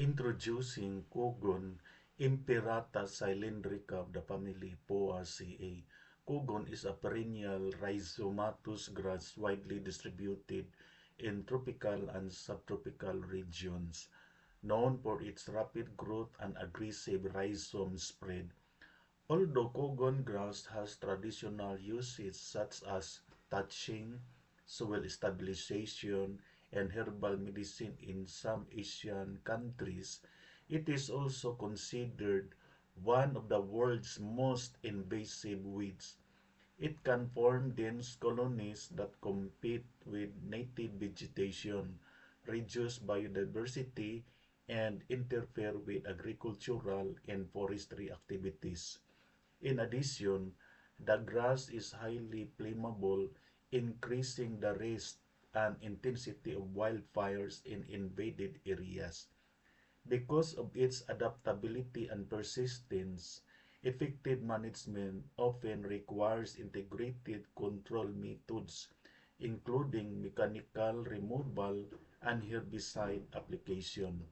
Introducing Cogon imperata cylindrica of the family Poaceae. Cogon is a perennial rhizomatous grass widely distributed in tropical and subtropical regions, known for its rapid growth and aggressive rhizome spread. Although Cogon grass has traditional uses such as thatching, soil stabilization, and herbal medicine in some Asian countries, it is also considered one of the world's most invasive weeds. It can form dense colonies that compete with native vegetation, reduce biodiversity, and interfere with agricultural and forestry activities. In addition, the grass is highly flammable, increasing the risk and intensity of wildfires in invaded areas. Because of its adaptability and persistence, effective management often requires integrated control methods, including mechanical removal and herbicide application.